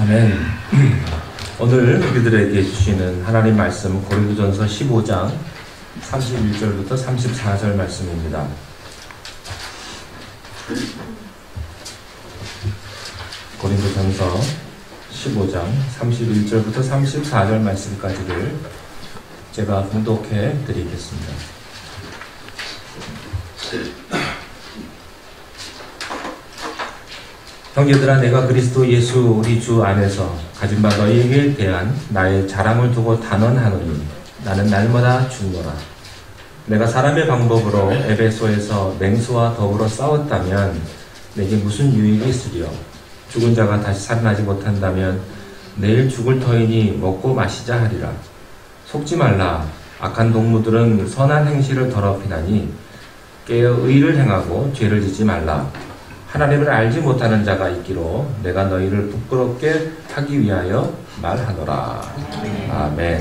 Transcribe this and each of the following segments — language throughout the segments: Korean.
아멘. 오늘 우리들에게 주시는 하나님 말씀 고린도전서 15장 31절부터 34절 말씀입니다. 고린도전서 15장 31절부터 34절 말씀까지를 제가 봉독해 드리겠습니다. 형제들아, 내가 그리스도 예수 우리 주 안에서 가진 바 너희에게 대한 나의 자랑을 두고 단언하노니 나는 날마다 죽노라. 내가 사람의 방법으로 에베소에서 맹수와 더불어 싸웠다면 내게 무슨 유익이 있으리요? 죽은 자가 다시 살아나지 못한다면 내일 죽을 터이니 먹고 마시자 하리라. 속지 말라. 악한 동무들은 선한 행실을 더럽히나니 깨어 의를 행하고 죄를 짓지 말라. 하나님을 알지 못하는 자가 있기로 내가 너희를 부끄럽게 하기 위하여 말하노라. 아멘.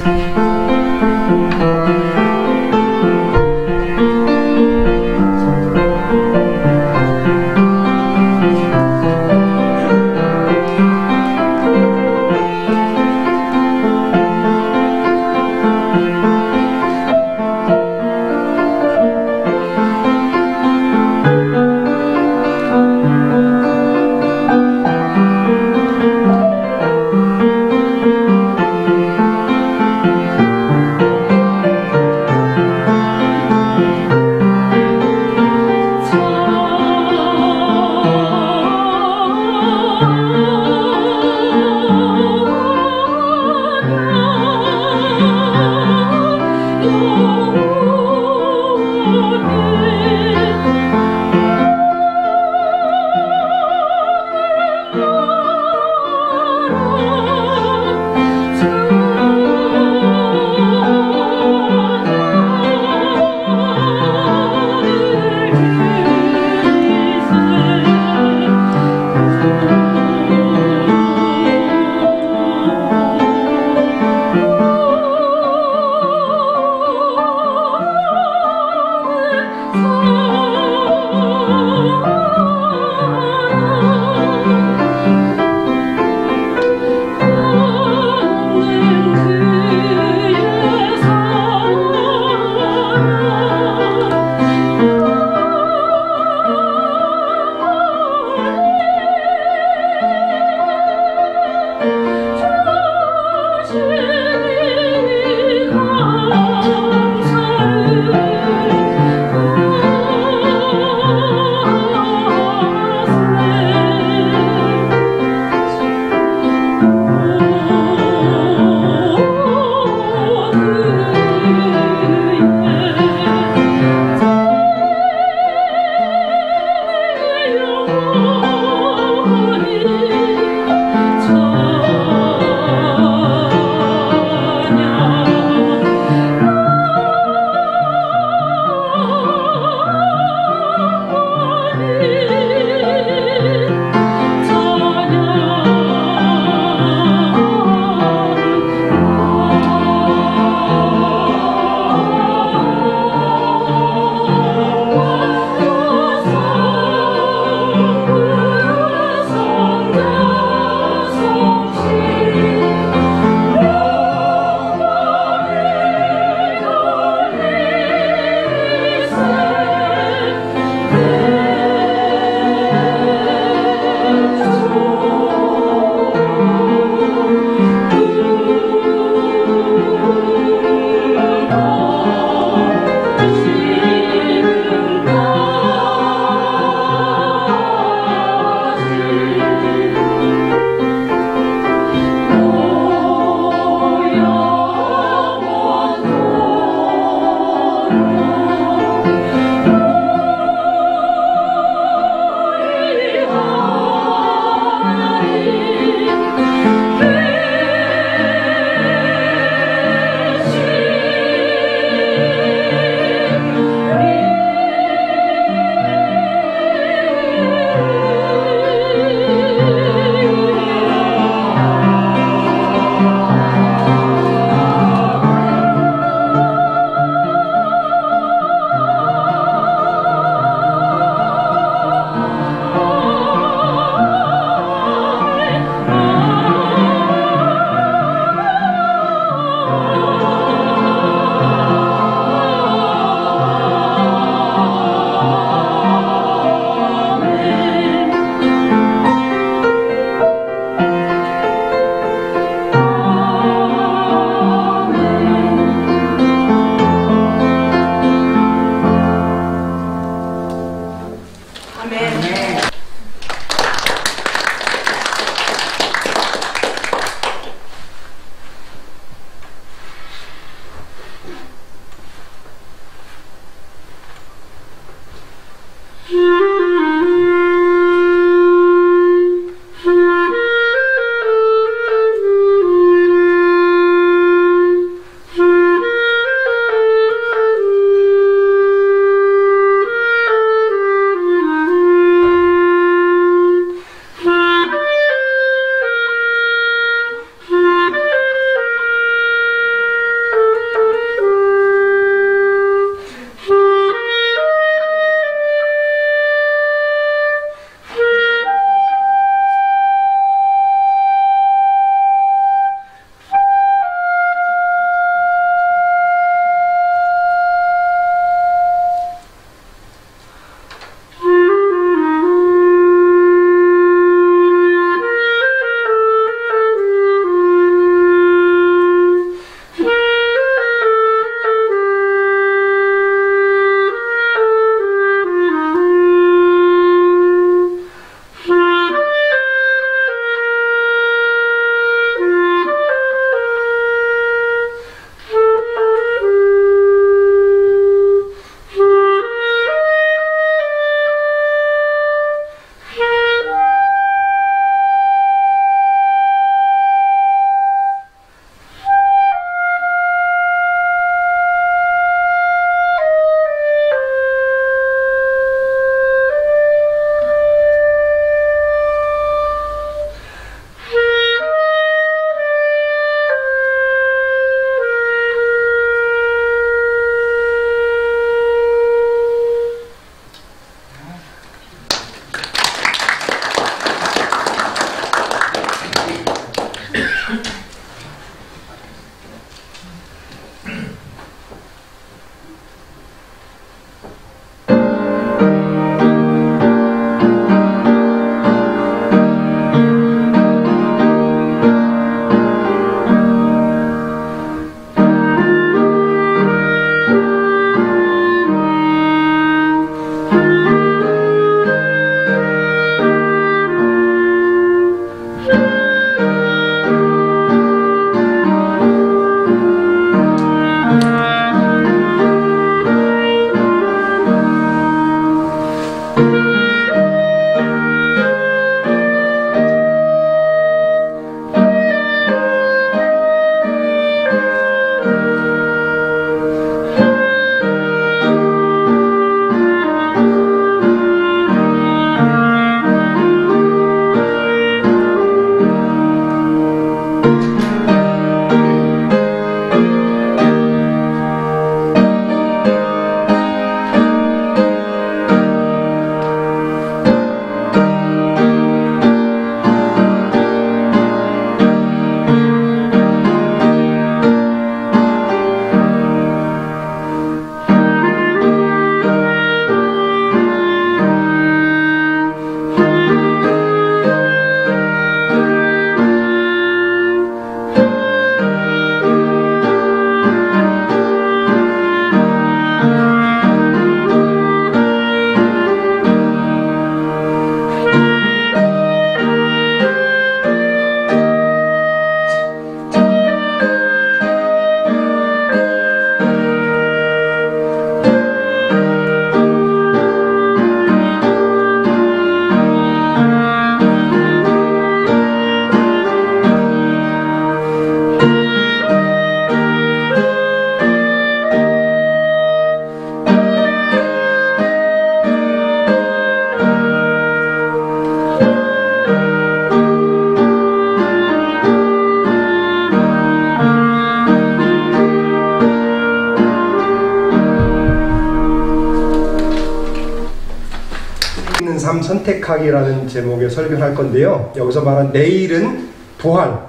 삶 선택하기라는 제목의 설교를 할 건데요. 여기서 말한 내일은 부활,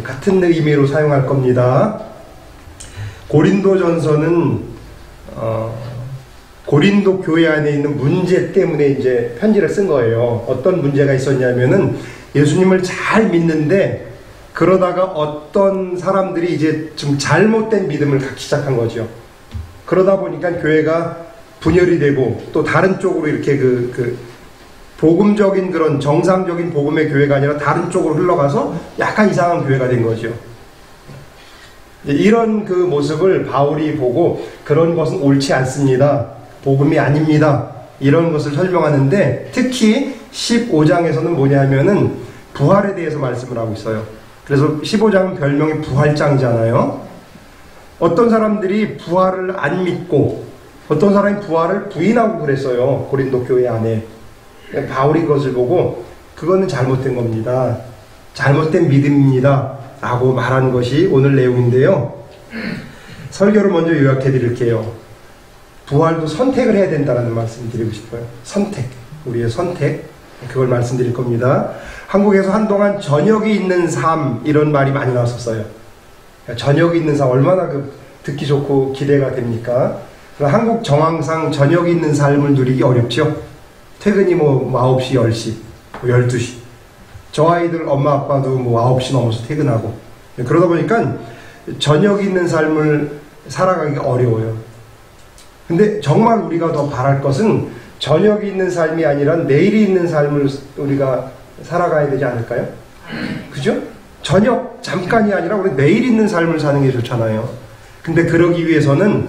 같은 의미로 사용할 겁니다. 고린도전서는 고린도 교회 안에 있는 문제 때문에 이제 편지를 쓴 거예요. 어떤 문제가 있었냐면은 예수님을 잘 믿는데 그러다가 어떤 사람들이 이제 좀 잘못된 믿음을 갖기 시작한 거죠. 그러다 보니까 교회가 분열이 되고 또 다른 쪽으로 이렇게 복음적인 그런 정상적인 복음의 교회가 아니라 다른 쪽으로 흘러가서 약간 이상한 교회가 된 거죠. 이런 그 모습을 바울이 보고 그런 것은 옳지 않습니다. 복음이 아닙니다. 이런 것을 설명하는데 특히 15장에서는 뭐냐면은 부활에 대해서 말씀을 하고 있어요. 그래서 15장은 별명이 부활장이잖아요. 어떤 사람들이 부활을 안 믿고 어떤 사람이 부활을 부인하고 그랬어요. 고린도 교회 안에. 바울이 그것을 보고 그거는 잘못된 겁니다. 잘못된 믿음입니다. 라고 말하는 것이 오늘 내용인데요. 설교를 먼저 요약해 드릴게요. 부활도 선택을 해야 된다는 말씀 드리고 싶어요. 선택. 우리의 선택. 그걸 말씀드릴 겁니다. 한국에서 한동안 저녁이 있는 삶 이런 말이 많이 나왔었어요. 저녁이 있는 삶 얼마나 듣기 좋고 기대가 됩니까? 한국 정황상 저녁이 있는 삶을 누리기 어렵죠. 퇴근이 9시, 10시, 12시. 저 아이들 엄마 아빠도 9시 넘어서 퇴근하고. 그러다 보니까 저녁이 있는 삶을 살아가기가 어려워요. 근데 정말 우리가 더 바랄 것은 저녁이 있는 삶이 아니라 내일이 있는 삶을 우리가 살아가야 되지 않을까요? 그죠? 저녁 잠깐이 아니라 우리 내일 있는 삶을 사는 게 좋잖아요. 근데 그러기 위해서는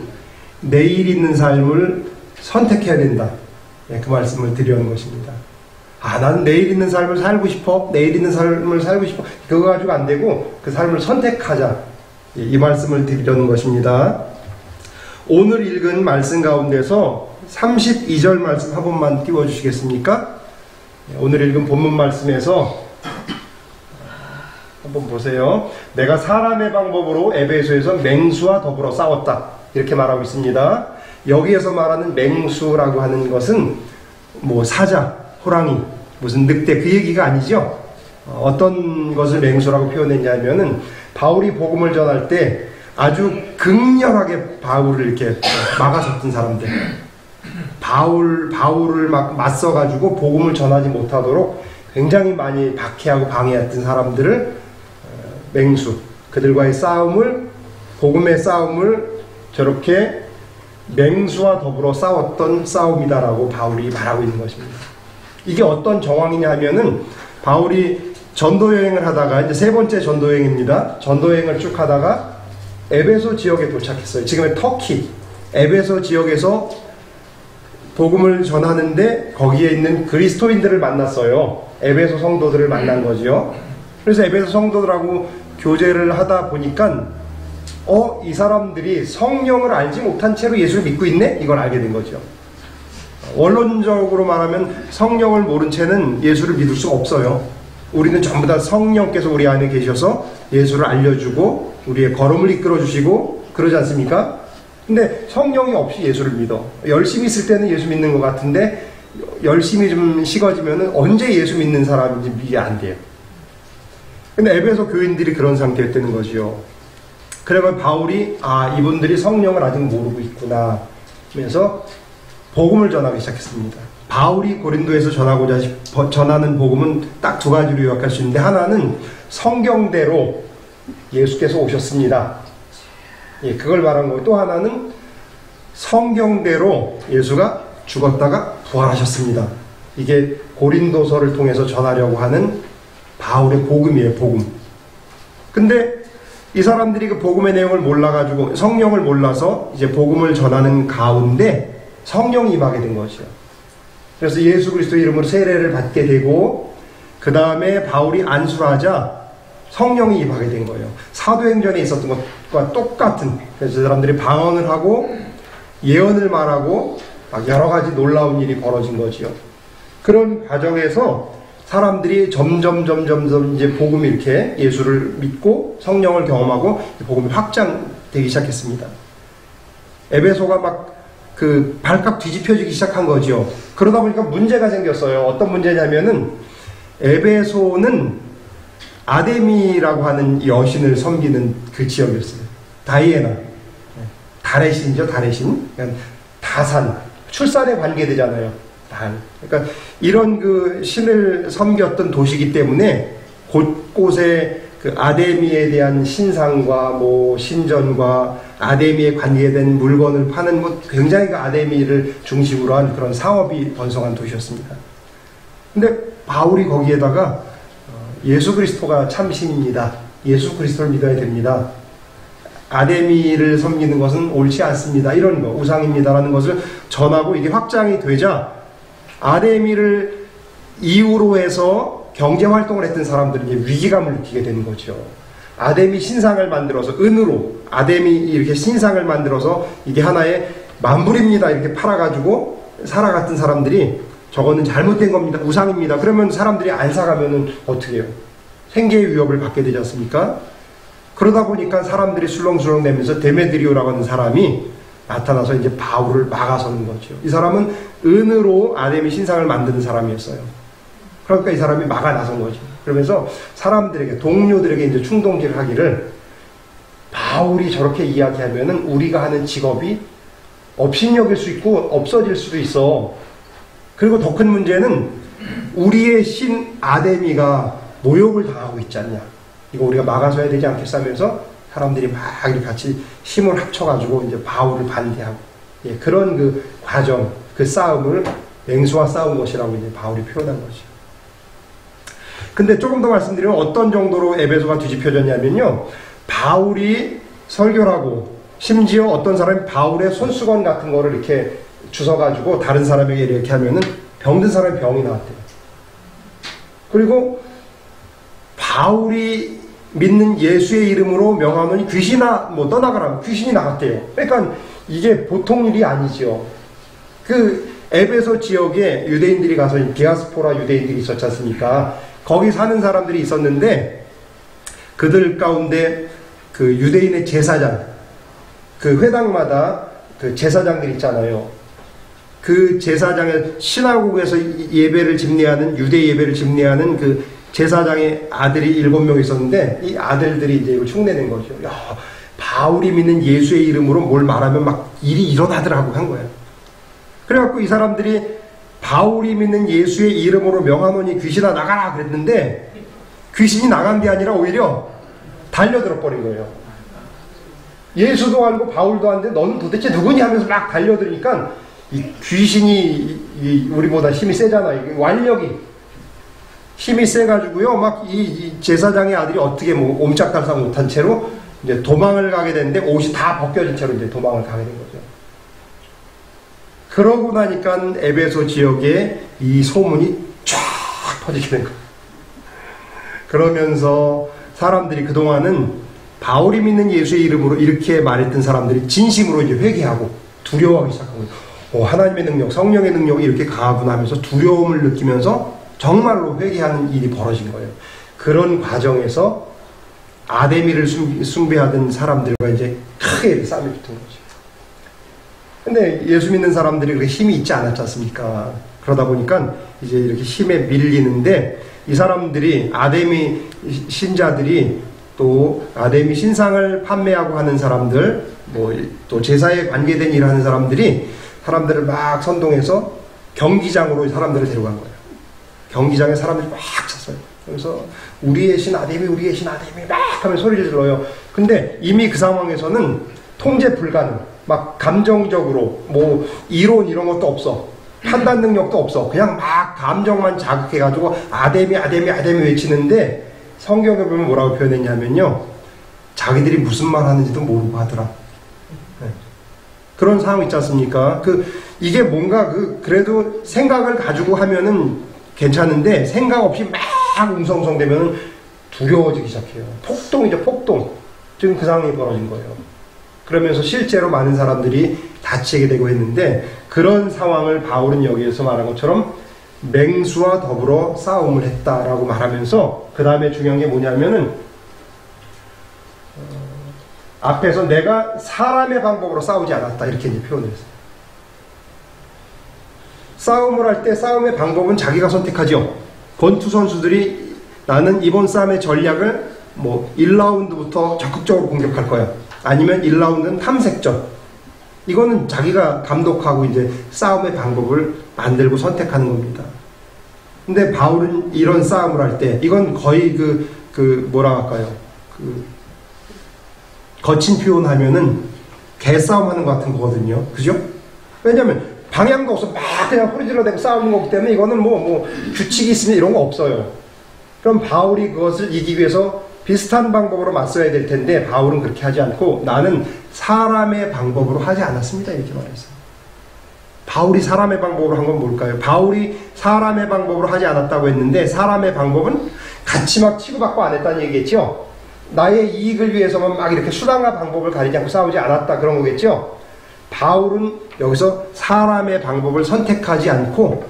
내일 있는 삶을 선택해야 된다. 그 말씀을 드리는 것입니다. 나는 내일 있는 삶을 살고 싶어. 내일 있는 삶을 살고 싶어. 그거 가지고 안 되고 그 삶을 선택하자. 이 말씀을 드리려는 것입니다. 오늘 읽은 말씀 가운데서 32절 말씀 한 번만 띄워주시겠습니까? 오늘 읽은 본문 말씀에서 한번 보세요. 내가 사람의 방법으로 에베소에서 맹수와 더불어 싸웠다. 이렇게 말하고 있습니다. 여기에서 말하는 맹수라고 하는 것은 사자, 호랑이, 무슨 늑대 그 얘기가 아니죠. 어떤 것을 맹수라고 표현했냐면은 바울이 복음을 전할 때 아주 극렬하게 바울을 이렇게 막아섰던 사람들. 바울을 막 맞서가지고 복음을 전하지 못하도록 굉장히 많이 박해하고 방해했던 사람들을 맹수, 그들과의 싸움을, 복음의 싸움을 저렇게 맹수와 더불어 싸웠던 싸움이다라고 바울이 말하고 있는 것입니다. 이게 어떤 정황이냐 하면은 바울이 전도여행을 하다가 이제 세 번째 전도여행입니다. 전도여행을 쭉 하다가 에베소 지역에 도착했어요. 지금의 터키 에베소 지역에서 복음을 전하는데 거기에 있는 그리스도인들을 만났어요. 에베소 성도들을 만난 거죠. 그래서 에베소 성도들하고 교제를 하다 보니까 이 사람들이 성령을 알지 못한 채로 예수를 믿고 있네? 이걸 알게 된 거죠. 원론적으로 말하면 성령을 모른 채는 예수를 믿을 수가 없어요. 우리는 전부 다 성령께서 우리 안에 계셔서 예수를 알려주고 우리의 걸음을 이끌어주시고 그러지 않습니까? 근데 성령이 없이 예수를 믿어. 열심히 있을 때는 예수 믿는 것 같은데 열심히 좀 식어지면 언제 예수 믿는 사람인지 이해 안 돼요. 근데 에베소 교인들이 그런 상태였다는 거죠. 그래서 바울이 이분들이 성령을 아직 모르고 있구나 하면서 복음을 전하기 시작했습니다. 바울이 고린도에서 전하는 복음은 딱 두 가지로 요약할 수 있는데 하나는 성경대로 예수께서 오셨습니다. 그걸 말한 거고 또 하나는 성경대로 예수가 죽었다가 부활하셨습니다. 이게 고린도서를 통해서 전하려고 하는 바울의 복음이에요. 복음. 근데 이 사람들이 그 복음의 내용을 몰라가지고 성령을 몰라서 이제 복음을 전하는 가운데 성령이 임하게 된 것이죠. 그래서 예수 그리스도 이름으로 세례를 받게 되고 그 다음에 바울이 안수를 하자 성령이 임하게 된 거예요. 사도행전에 있었던 것과 똑같은. 그래서 사람들이 방언을 하고 예언을 말하고 막 여러 가지 놀라운 일이 벌어진 거지요. 그런 과정에서 사람들이 점점 이제 복음이 이렇게 예수를 믿고 성령을 경험하고 복음이 확장되기 시작했습니다. 에베소가 막 그 발칵 뒤집혀지기 시작한 거죠. 그러다 보니까 문제가 생겼어요. 어떤 문제냐면은 에베소는 아데미라고 하는 여신을 섬기는 그 지역이었어요. 다이애나, 달의 신이죠. 달의 신. 그러니까 다산, 출산에 관계되잖아요. 달. 그러니까 이런 그 신을 섬겼던 도시이기 때문에 곳곳에 그 아데미에 대한 신상과 뭐 신전과 아데미에 관계된 물건을 파는 뭐 굉장히 그 아데미를 중심으로 한 그런 사업이 번성한 도시였습니다. 근데 바울이 거기에다가 예수 그리스도가 참 신입니다. 예수 그리스도를 믿어야 됩니다. 아데미를 섬기는 것은 옳지 않습니다. 이런 거, 우상입니다라는 것을 전하고 이게 확장이 되자 아데미를 이유로 해서 경제 활동을 했던 사람들은 이제 위기감을 느끼게 되는 거죠. 아데미 신상을 만들어서 은으로 아데미 이렇게 신상을 만들어서 이게 하나의 만불입니다 이렇게 팔아가지고 살아갔던 사람들이 저거는 잘못된 겁니다. 우상입니다. 그러면 사람들이 안 사가면은 어떻게 해요? 생계의 위협을 받게 되지 않습니까? 그러다 보니까 사람들이 술렁술렁 내면서 데메드리오라고 하는 사람이 나타나서 이제 바울을 막아서는 거죠. 이 사람은 은으로 아데미 신상을 만드는 사람이었어요. 그러니까 이 사람이 막아 나선 거죠. 그러면서 사람들에게, 동료들에게 이제 충동질을 하기를 바울이 저렇게 이야기하면은 우리가 하는 직업이 업신여길 수 있고 없어질 수도 있어. 그리고 더 큰 문제는 우리의 신 아데미가 모욕을 당하고 있지 않냐. 이거 우리가 막아서야 되지 않겠어 하면서 사람들이 막 이렇게 같이 힘을 합쳐가지고 이제 바울을 반대하고, 예, 그런 그 과정, 그 싸움을 맹수와 싸운 것이라고 이제 바울이 표현한 거죠. 근데 조금 더 말씀드리면 어떤 정도로 에베소가 뒤집혀졌냐면요. 바울이 설교를 하고 심지어 어떤 사람이 바울의 손수건 같은 거를 이렇게 주워가지고 다른 사람에게 이렇게 하면은 병든 사람이 병이 나왔대요. 그리고 바울이 믿는 예수의 이름으로 명하노니 귀신아 뭐 떠나가라면 귀신이 나갔대요. 그러니까 이게 보통 일이 아니죠. 그 에베소 지역에 유대인들이 가서 디아스포라 유대인들이 있었지 않습니까? 거기 사는 사람들이 있었는데 그들 가운데 그 유대인의 제사장, 그 회당마다 그 제사장들 있잖아요. 그 제사장의 시나고그에서 예배를 집례하는, 유대 예배를 집례하는 그 제사장의 아들이 7명 있었는데 이 아들들이 이제 이걸 흉내낸 거죠. 야, 바울이 믿는 예수의 이름으로 뭘 말하면 막 일이 일어나더라고 한 거예요. 그래갖고 이 사람들이 바울이 믿는 예수의 이름으로 명하노니 귀신아 나가라 그랬는데 귀신이 나간 게 아니라 오히려 달려들어 버린 거예요. 예수도 알고 바울도 아는데 너는 도대체 누구니 하면서 막 달려들으니까 이 귀신이 우리보다 힘이 세잖아요. 완력이 힘이 세가지고요. 막 이 제사장의 아들이 어떻게 뭐 옴짝달싹 못한 채로 이제 도망을 가게 됐는데 옷이 다 벗겨진 채로 이제 도망을 가게 된 거죠. 그러고 나니까 에베소 지역에 이 소문이 쫙 퍼지게 된 거예요. 그러면서 사람들이 그동안은 바울이 믿는 예수의 이름으로 이렇게 말했던 사람들이 진심으로 이제 회개하고 두려워하기 시작한 거예요. 하나님의 능력, 성령의 능력이 이렇게 강하구나 하면서 두려움을 느끼면서 정말로 회개하는 일이 벌어진 거예요. 그런 과정에서 아데미를 숭배하던 사람들과 이제 크게 싸움이 붙은 거죠. 근데 예수 믿는 사람들이 그렇게 힘이 있지 않았지 않습니까? 그러다 보니까 이제 이렇게 힘에 밀리는데 이 사람들이 아데미 신자들이 또 아데미 신상을 판매하고 하는 사람들, 뭐 또 제사에 관계된 일을 하는 사람들이 사람들을 막 선동해서 경기장으로 사람들을 데려간 거예요. 경기장에 사람들이 막 찼어요. 그래서 우리의 신 아데미, 우리의 신 아데미 막 하면 소리를 질러요. 근데 이미 그 상황에서는 통제 불가능. 막 감정적으로 뭐 이론 이런 것도 없어. 판단 능력도 없어. 그냥 막 감정만 자극해가지고 아데미 아데미 아데미 외치는데 성경에 보면 뭐라고 표현했냐면요. 자기들이 무슨 말 하는지도 모르고 하더라. 네. 그런 상황 있지 않습니까? 이게 뭔가 그래도 생각을 가지고 하면은 괜찮은데 생각 없이 막 웅성웅성 되면은 두려워지기 시작해요. 폭동이죠, 폭동. 지금 그 상황이 벌어진 거예요. 그러면서 실제로 많은 사람들이 다치게 되고 했는데 그런 상황을 바울은 여기에서 말한 것처럼 맹수와 더불어 싸움을 했다라고 말하면서 그 다음에 중요한 게 뭐냐면은 앞에서 내가 사람의 방법으로 싸우지 않았다 이렇게 이제 표현을 했어요. 싸움을 할 때 싸움의 방법은 자기가 선택하죠. 권투 선수들이 나는 이번 싸움의 전략을 뭐 1라운드부터 적극적으로 공격할 거야. 아니면 1라운드는 탐색전. 이거는 자기가 감독하고 이제 싸움의 방법을 만들고 선택하는 겁니다. 근데 바울은 이런 싸움을 할 때 이건 거의 뭐라 할까요? 거친 표현하면은 개싸움 하는 것 같은 거거든요. 그죠? 왜냐면 방향도 없어. 막 그냥 소리질러대고 싸우는 거기 때문에 이거는 뭐 규칙이 있으면 이런 거 없어요. 그럼 바울이 그것을 이기기 위해서 비슷한 방법으로 맞서야 될 텐데 바울은 그렇게 하지 않고 나는 사람의 방법으로 하지 않았습니다. 이렇게 말했어요. 바울이 사람의 방법으로 한 건 뭘까요? 바울이 사람의 방법으로 하지 않았다고 했는데 사람의 방법은 같이 막 치고받고 안 했다는 얘기겠죠? 나의 이익을 위해서만 막 이렇게 수단과 방법을 가리지 않고 싸우지 않았다 그런 거겠죠? 바울은 여기서 사람의 방법을 선택하지 않고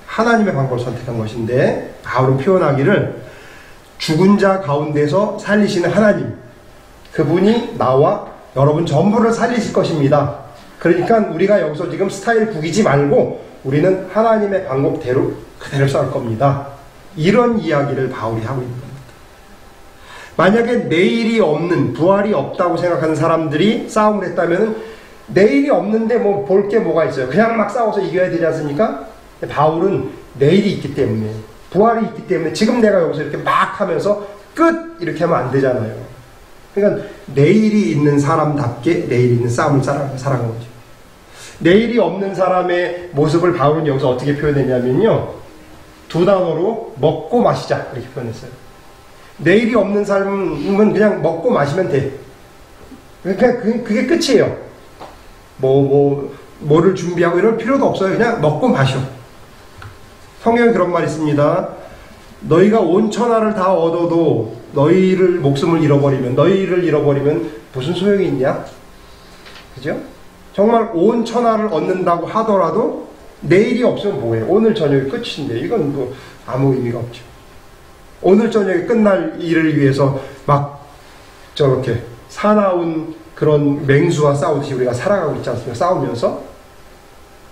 하나님의 방법을 선택한 것인데 바울은 표현하기를 죽은 자 가운데서 살리시는 하나님, 그분이 나와 여러분 전부를 살리실 것입니다. 그러니까 우리가 여기서 지금 스타일 구기지 말고 우리는 하나님의 방법대로 그대로 싸울 겁니다. 이런 이야기를 바울이 하고 있는 겁니다. 만약에 내일이 없는, 부활이 없다고 생각하는 사람들이 싸움을 했다면 내일이 없는데 뭐 볼 게 뭐가 있어요. 그냥 막 싸워서 이겨야 되지 않습니까? 바울은 내일이 있기 때문에, 부활이 있기 때문에 지금 내가 여기서 이렇게 막 하면서 끝! 이렇게 하면 안 되잖아요. 그러니까 내일이 있는 사람답게 내일이 있는 싸움을 살아간 거죠. 내일이 없는 사람의 모습을 바울은 여기서 어떻게 표현했냐면요. 두 단어로 먹고 마시자 이렇게 표현했어요. 내일이 없는 삶은 그냥 먹고 마시면 돼. 그러니까 그게 끝이에요. 뭐를 준비하고 이럴 필요도 없어요. 그냥 먹고 마셔. 성경에 그런 말이 있습니다. 너희가 온 천하를 다 얻어도 너희를 잃어버리면 무슨 소용이 있냐? 그죠? 정말 온 천하를 얻는다고 하더라도 내일이 없으면 뭐해요? 오늘 저녁이 끝인데 이건 뭐 아무 의미가 없죠. 오늘 저녁에 끝날 일을 위해서 막 저렇게 사나운 그런 맹수와 싸우듯이 우리가 살아가고 있지 않습니까? 싸우면서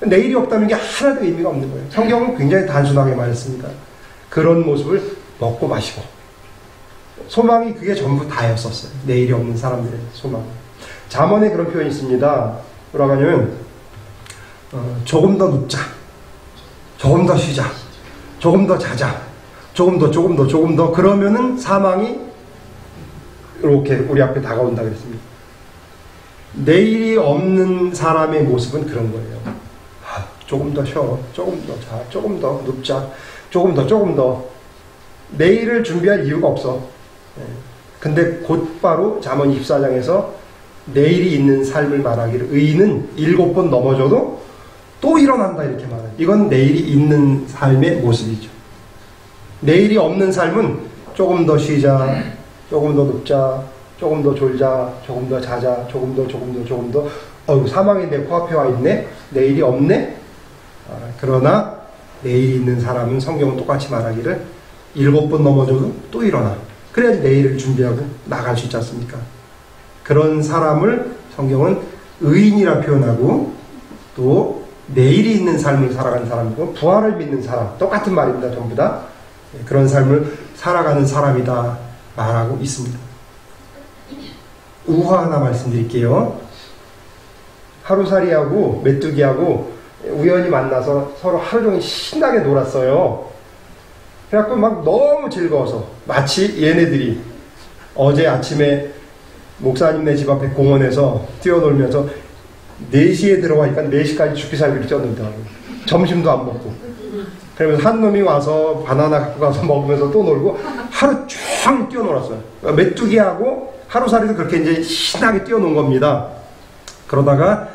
내일이 없다는 게 하나도 의미가 없는 거예요. 성경은 굉장히 단순하게 말했습니다. 그런 모습을 먹고 마시고 소망이 그게 전부 다였었어요. 내일이 없는 사람들의 소망. 잠언에 그런 표현이 있습니다. 뭐라고 하냐면 조금 더 눕자, 조금 더 쉬자, 조금 더 자자, 조금 더 그러면은 사망이 이렇게 우리 앞에 다가온다 그랬습니다. 내일이 없는 사람의 모습은 그런 거예요. 조금 더 쉬어, 조금 더 자, 조금 더 눕자, 조금 더 내일을 준비할 이유가 없어. 근데 곧바로 잠언 24장에서 내일이 있는 삶을 말하기를 의인은 7번 넘어져도 또 일어난다 이렇게 말해요. 이건 내일이 있는 삶의 모습이죠. 내일이 없는 삶은 조금 더 쉬자, 조금 더 눕자, 조금 더 졸자, 조금 더 자자, 조금 더 사망이 내 코앞에 와 있네? 내일이 없네? 그러나 내일이 있는 사람은 성경은 똑같이 말하기를 7번 넘어져도 또 일어나. 그래야지 내일을 준비하고 나갈 수 있지 않습니까? 그런 사람을 성경은 의인이라 표현하고 또 내일이 있는 삶을 살아가는 사람이고 부활을 믿는 사람, 똑같은 말입니다. 전부 다 그런 삶을 살아가는 사람이다 말하고 있습니다. 우화 하나 말씀드릴게요. 하루살이하고 메뚜기하고 우연히 만나서 서로 하루 종일 신나게 놀았어요. 그래갖고 막 너무 즐거워서 마치 얘네들이 어제 아침에 목사님네 집 앞에 공원에서 뛰어놀면서 4시에 들어가니까 4시까지 죽기살기를 뛰었는데 점심도 안 먹고 그러면서 한 놈이 와서 바나나 갖고 가서 먹으면서 또 놀고 하루 쫙 뛰어놀았어요. 메뚜기하고 하루살이도 그렇게 이제 신나게 뛰어논 겁니다. 그러다가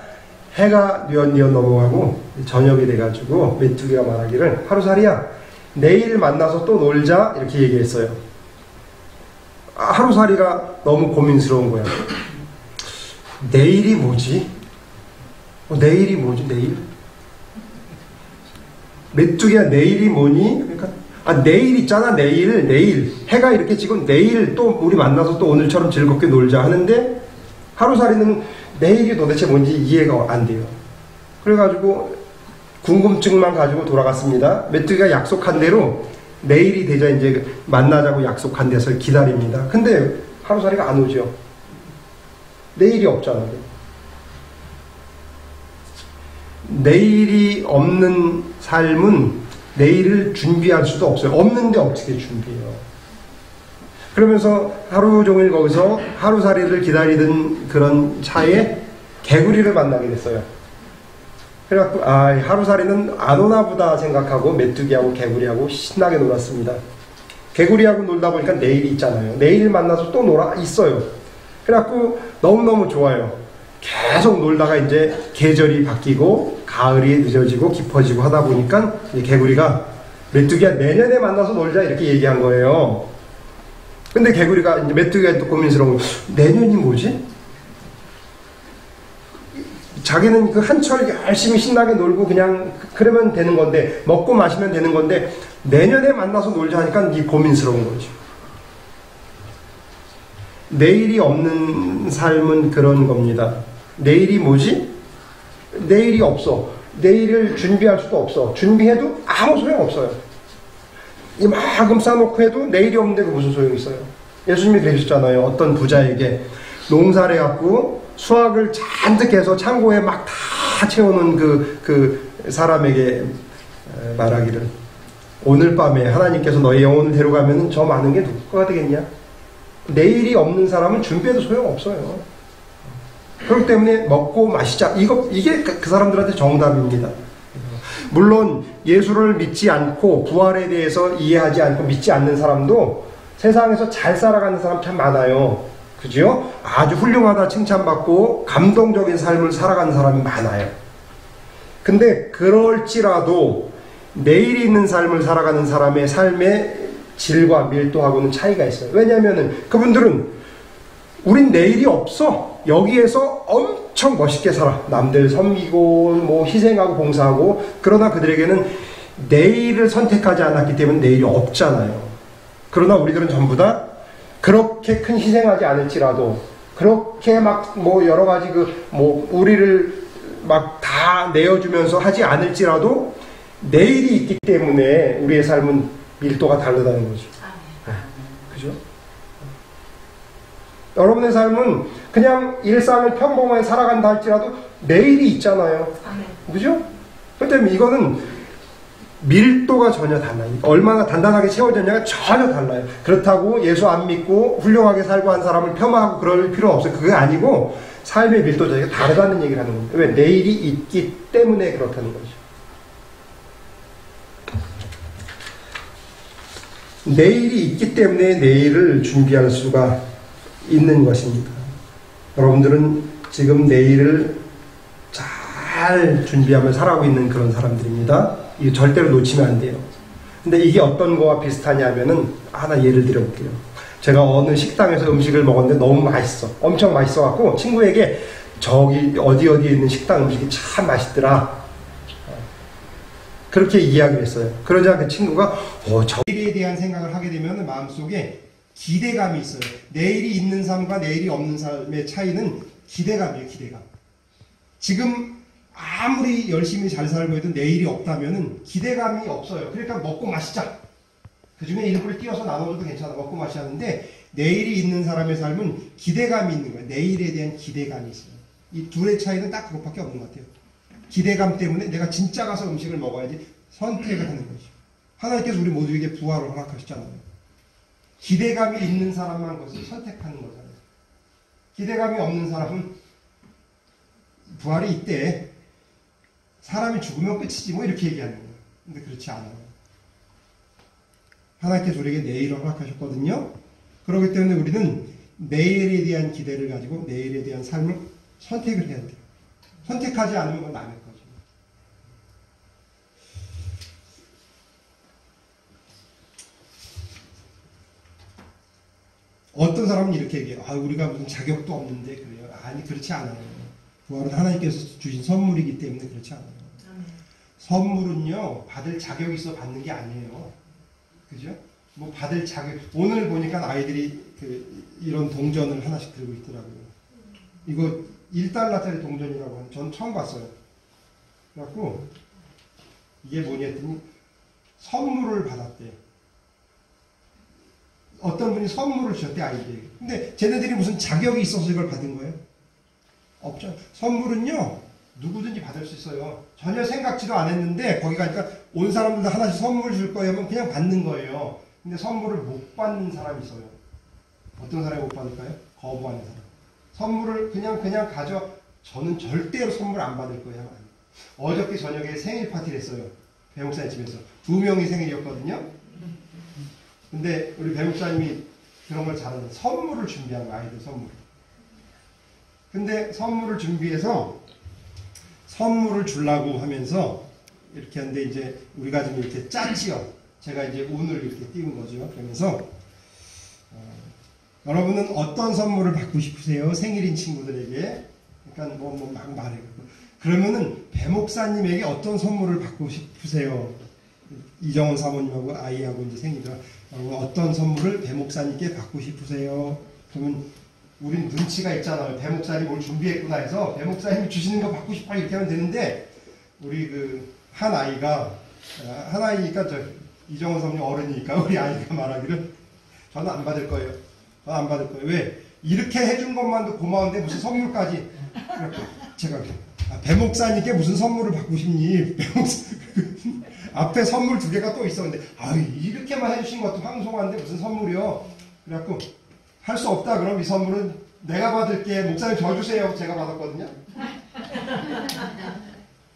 해가 뉘엿뉘엿 넘어가고 저녁이 돼가지고 메뚜기가 말하기를 하루살이야 내일 만나서 또 놀자 이렇게 얘기했어요. 하루살이가 너무 고민스러운 거야. 내일이 뭐지? 내일이 뭐지? 내일? 메뚜기야 내일이 뭐니? 그러니까 내일 있잖아. 내일 해가 이렇게 지금 내일 또 우리 만나서 또 오늘처럼 즐겁게 놀자 하는데 하루살이는 내일이 도대체 뭔지 이해가 안 돼요. 그래가지고 궁금증만 가지고 돌아갔습니다. 메뚜기가 약속한 대로 내일이 되자 이제 만나자고 약속한 데서 기다립니다. 근데 하루살이가 안 오죠. 내일이 없잖아요. 내일이 없는 삶은 내일을 준비할 수도 없어요. 없는데 어떻게 준비해요? 그러면서 하루 종일 거기서 하루살이를 기다리던 그런 차에 개구리를 만나게 됐어요. 그래갖고 하루살이는 안 오나 보다 생각하고 메뚜기하고 개구리하고 신나게 놀았습니다. 개구리하고 놀다 보니까 내일이 있잖아요. 내일 만나서 또 있어요. 그래갖고 너무너무 좋아요. 계속 놀다가 이제 계절이 바뀌고 가을이 늦어지고 깊어지고 하다 보니까 개구리가 메뚜기야 내년에 만나서 놀자 이렇게 얘기한 거예요. 근데 개구리가 이제 메뚜기가 또 고민스러운 거, 내년이 뭐지? 자기는 그 한철 열심히 신나게 놀고 그냥 그러면 되는 건데, 먹고 마시면 되는 건데 내년에 만나서 놀자 하니까 이 고민스러운 거죠. 내일이 없는 삶은 그런 겁니다. 내일이 뭐지? 내일이 없어. 내일을 준비할 수도 없어. 준비해도 아무 소용 없어요. 이만큼 쌓아놓고 해도 내일이 없는데 그 무슨 소용이 있어요? 예수님이 그러셨잖아요. 어떤 부자에게 농사를 해갖고 수확을 잔뜩 해서 창고에 막 다 채우는 그 사람에게 말하기를, 오늘 밤에 하나님께서 너의 영혼을 데려가면 저 많은 게 누구가 되겠냐? 내일이 없는 사람은 준비해도 소용없어요. 그렇기 때문에 먹고 마시자. 이게 그 사람들한테 정답입니다. 물론 예수를 믿지 않고 부활에 대해서 이해하지 않고 믿지 않는 사람도 세상에서 잘 살아가는 사람 참 많아요. 그죠? 아주 훌륭하다 칭찬받고 감동적인 삶을 살아가는 사람이 많아요. 근데 그럴지라도 내일이 있는 삶을 살아가는 사람의 삶의 질과 밀도하고는 차이가 있어요. 왜냐하면 그분들은 우린 내일이 없어. 여기에서 엄청 멋있게 살아. 남들 섬기고 뭐 희생하고 봉사하고. 그러나 그들에게는 내일을 선택하지 않았기 때문에 내일이 없잖아요. 그러나 우리들은 전부 다 그렇게 큰 희생하지 않을지라도, 그렇게 막 뭐 여러 가지 우리를 막 다 내어주면서 하지 않을지라도 내일이 있기 때문에 우리의 삶은 밀도가 다르다는 거죠. 그죠? 여러분의 삶은 그냥 일상을 평범하게 살아간다 할지라도 내일이 있잖아요. 그죠? 그렇기 때문에 이거는 밀도가 전혀 달라요. 얼마나 단단하게 채워졌냐가 전혀 달라요. 그렇다고 예수 안 믿고 훌륭하게 살고 한 사람을 폄하하고 그럴 필요 없어요. 그게 아니고 삶의 밀도 자체가 다르다는 얘기를 하는 겁니다. 왜? 내일이 있기 때문에 그렇다는 거죠. 내일이 있기 때문에 내일을 준비할 수가 있는 것입니다. 여러분들은 지금 내일을 잘 준비하며 살아가고 있는 그런 사람들입니다. 이거 절대로 놓치면 안 돼요. 근데 이게 어떤 거와 비슷하냐면은 하나 예를 들어볼게요. 제가 어느 식당에서 음식을 먹었는데 너무 맛있어. 엄청 맛있어갖고 친구에게 저기 어디에 있는 식당 음식이 참 맛있더라. 그렇게 이야기를 했어요. 그러자 그 친구가 내일에 대한 생각을 하게 되면 마음속에 기대감이 있어요. 내일이 있는 삶과 내일이 없는 삶의 차이는 기대감이에요. 기대감. 지금 아무리 열심히 잘 살고 해도 내일이 없다면 기대감이 없어요. 그러니까 먹고 마시자. 그 중에 일부러 띄어서 나눠줘도 괜찮아. 먹고 마시자는데, 내일이 있는 사람의 삶은 기대감이 있는 거예요. 내일에 대한 기대감이 있어요. 이 둘의 차이는 딱 그것밖에 없는 것 같아요. 기대감 때문에 내가 진짜 가서 음식을 먹어야지 선택을 하는 거죠. 하나님께서 우리 모두에게 부활을 허락하셨잖아요. 기대감이 있는 사람만 그것을 선택하는 거잖아요. 기대감이 없는 사람은 부활이 있대. 사람이 죽으면 끝이지 뭐 이렇게 얘기하는 거예요. 근데 그렇지 않아요. 하나님께서 우리에게 내일을 허락하셨거든요. 그렇기 때문에 우리는 내일에 대한 기대를 가지고 내일에 대한 삶을 선택을 해야 돼요. 선택하지 않으면 그건 남의 거죠. 어떤 사람은 이렇게 얘기해요. 우리가 무슨 자격도 없는데 그래요. 아니, 그렇지 않아요. 부활은 하나님께서 주신 선물이기 때문에 그렇지 않아요. 선물은요, 받을 자격이 있어 받는 게 아니에요. 그죠? 뭐 받을 자격, 오늘 보니까 아이들이 이런 동전을 하나씩 들고 있더라고요. 이거 $1짜리 동전이라고 하는, 전 처음 봤어요. 그래갖고 이게 뭐냐 했더니 선물을 받았대요. 어떤 분이 선물을 주셨대, 아이들에게. 근데 쟤네들이 무슨 자격이 있어서 이걸 받은 거예요? 없죠. 선물은요, 누구든지 받을 수 있어요. 전혀 생각지도 안 했는데 거기 가니까 온 사람들 하나씩 선물 줄 거예요 하면 그냥 받는 거예요. 근데 선물을 못 받는 사람이 있어요. 어떤 사람이 못 받을까요? 거부하는 사람. 선물을 그냥 가져. 저는 절대로 선물 안 받을 거예요. 어저께 저녁에 생일 파티를 했어요. 배목사님 집에서. 2명이 생일이었거든요. 근데 우리 배목사님이 그런 걸 잘하는, 선물을 준비한 거예요. 아이들 선물. 근데 선물을 준비해서 선물을 주려고 하면서 이렇게 하는데 이제 우리가 좀 이렇게 짰지요. 제가 이제 운을 이렇게 띄운 거죠. 그러면서 여러분은 어떤 선물을 받고 싶으세요? 생일인 친구들에게. 그러니까 막 말해. 그러면은 배목사님에게 어떤 선물을 받고 싶으세요? 이정원 사모님하고 아이하고 이제 생일이라 어떤 선물을 배목사님께 받고 싶으세요? 그러면 우린 눈치가 있잖아요. 배목사님 뭘 준비했구나 해서 배목사님이 주시는 거 받고 싶어 이렇게 하면 되는데 우리 그 한 아이가 한 아이니까 저 이정원 사모님 어른이니까 우리 아이가 말하기를 저는 안 받을 거예요. 저는 안 받을 거예요. 왜? 이렇게 해준 것만도 고마운데 무슨 선물까지. 제가 배목사님께 무슨 선물을 받고 싶니? 앞에 선물 2개가 또 있었는데 이렇게만 해주신 것도 황송한데 무슨 선물이요? 그래갖고 할 수 없다. 그럼 이 선물은 내가 받을게. 목사님 저 주세요. 제가 받았거든요.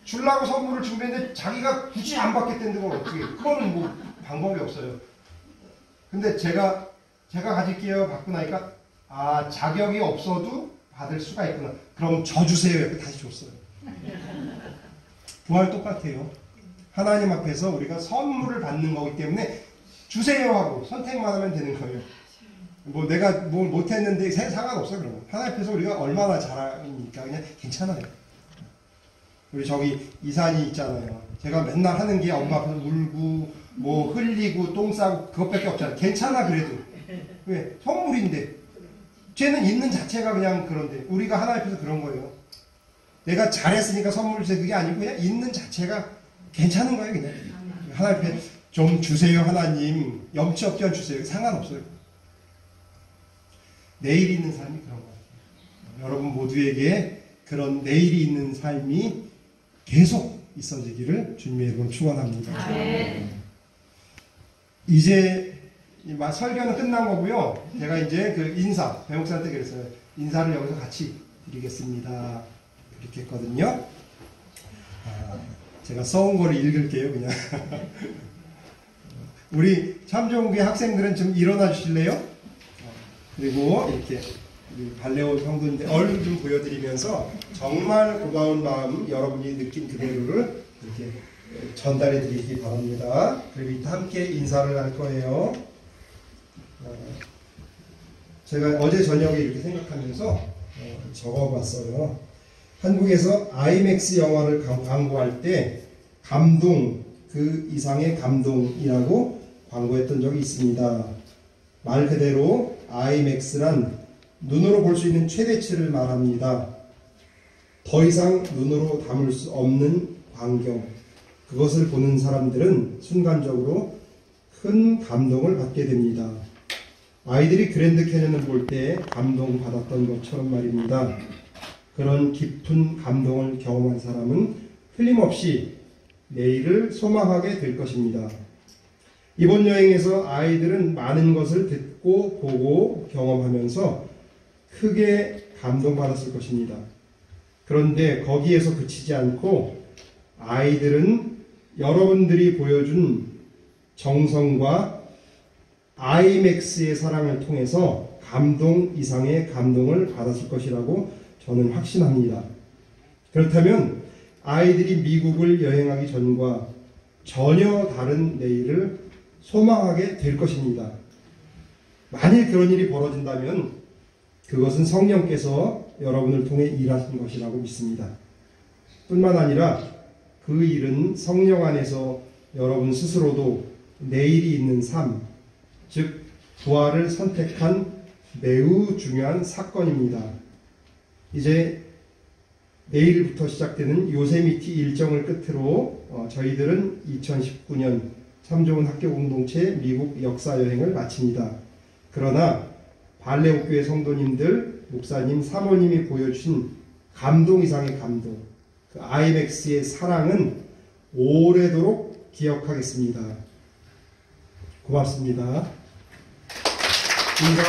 주려고 선물을 준비했는데 자기가 굳이 안 받겠다는데 뭘 어떻게. 그거는 뭐 방법이 없어요. 근데 제가 가질게요. 받고 나니까 자격이 없어도 받을 수가 있구나. 그럼 저 주세요. 이렇게 다시 줬어요. 부활 똑같아요. 하나님 앞에서 우리가 선물을 받는 거기 때문에 주세요 하고 선택만 하면 되는 거예요. 뭐 내가 뭘 못했는데 상관없어요. 그러면 하나님 앞에서 우리가 얼마나 잘하니까 그냥 괜찮아요. 우리 저기 이산이 있잖아요. 제가 맨날 하는 게 엄마 앞에서 울고 뭐 흘리고 똥 싸고 그것밖에 없잖아요. 괜찮아 그래도. 왜? 선물인데. 쟤는 있는 자체가 그냥 그런데 우리가 하나님 앞에서 그런 거예요. 내가 잘했으니까 선물 주세요. 그게 아니고 그냥 있는 자체가 괜찮은 거예요. 그냥 하나님 앞에 좀 주세요. 하나님 염치 없게 주세요. 상관없어요. 내일이 있는 삶이 그런 거예요. 여러분 모두에게 그런 내일이 있는 삶이 계속 있어지기를 주님의 이름으로 축원합니다. 이제 설교는 끝난 거고요. 제가 이제 그 인사, 배목사한테 그랬어요. 인사를 여기서 같이 드리겠습니다. 이렇게 했거든요. 제가 써온 거를 읽을게요, 그냥. 우리 참조교회 학생들은 좀 일어나 주실래요? 그리고 이렇게 우리 발레온 성도인데 얼굴 좀 보여드리면서 정말 고마운 마음 여러분이 느낀 그대로를 이렇게 전달해 드리기 바랍니다. 그리고 이따 함께 인사를 할 거예요. 제가 어제 저녁에 이렇게 생각하면서 적어봤어요. 한국에서 아이맥스 영화를 광고할 때 감동, 그 이상의 감동이라고 광고했던 적이 있습니다. 말 그대로 아이맥스란 눈으로 볼 수 있는 최대치를 말합니다. 더 이상 눈으로 담을 수 없는 광경, 그것을 보는 사람들은 순간적으로 큰 감동을 받게 됩니다. 아이들이 그랜드 캐년을 볼 때 감동받았던 것처럼 말입니다. 그런 깊은 감동을 경험한 사람은 틀림없이 내일을 소망하게 될 것입니다. 이번 여행에서 아이들은 많은 것을 듣고 보고 경험하면서 크게 감동받았을 것입니다. 그런데 거기에서 그치지 않고 아이들은 여러분들이 보여준 정성과 아이맥스의 사랑을 통해서 감동 이상의 감동을 받았을 것이라고 저는 확신합니다. 그렇다면 아이들이 미국을 여행하기 전과 전혀 다른 내일을 소망하게 될 것입니다. 만일 그런 일이 벌어진다면 그것은 성령께서 여러분을 통해 일하신 것이라고 믿습니다. 뿐만 아니라 그 일은 성령 안에서 여러분 스스로도 내일이 있는 삶, 즉 부활을 선택한 매우 중요한 사건입니다. 이제 내일부터 시작되는 요세미티 일정을 끝으로 저희들은 2019년 참 좋은 학교 공동체 미국 역사 여행을 마칩니다. 그러나 발레옥교회 성도님들, 목사님, 사모님이 보여주신 감동 이상의 감동, 그 IMAX의 사랑은 오래도록 기억하겠습니다. 고맙습니다. 인사.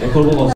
앵콜 보고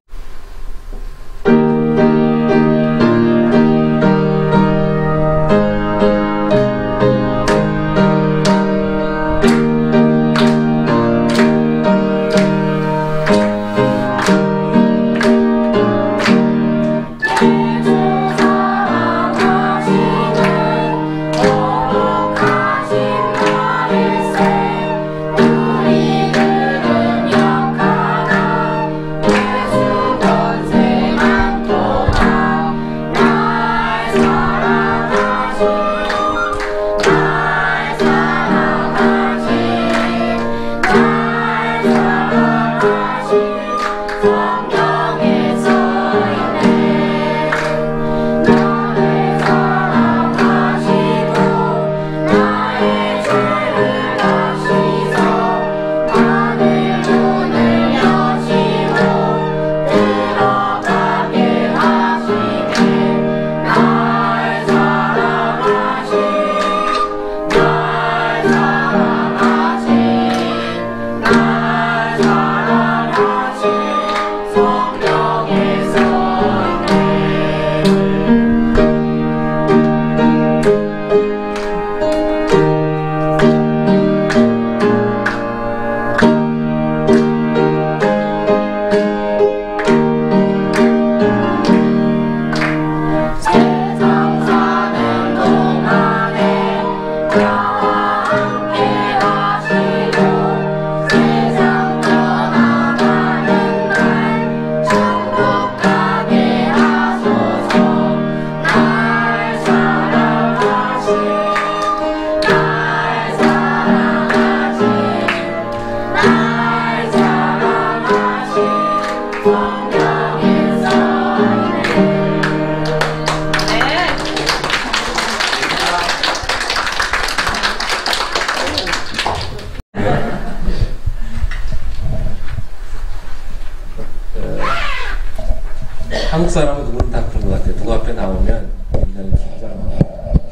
한국 사람은 누구나 다 그런 것 같아요. 누구 앞에 나오면 굉장히 긴장하고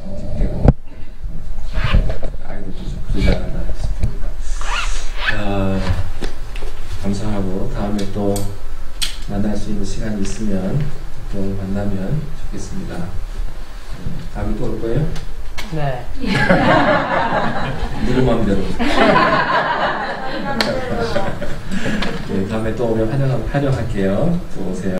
경직되고 아이들도 좀 그러지 않나 싶습니다. 감사하고 다음에 또 만날 수 있는 시간이 있으면 또 만나면 좋겠습니다. 다음에 또 올 거예요? 네. 누구 마음대로. 네, 다음에 또 오면 환영할게요. 또 오세요.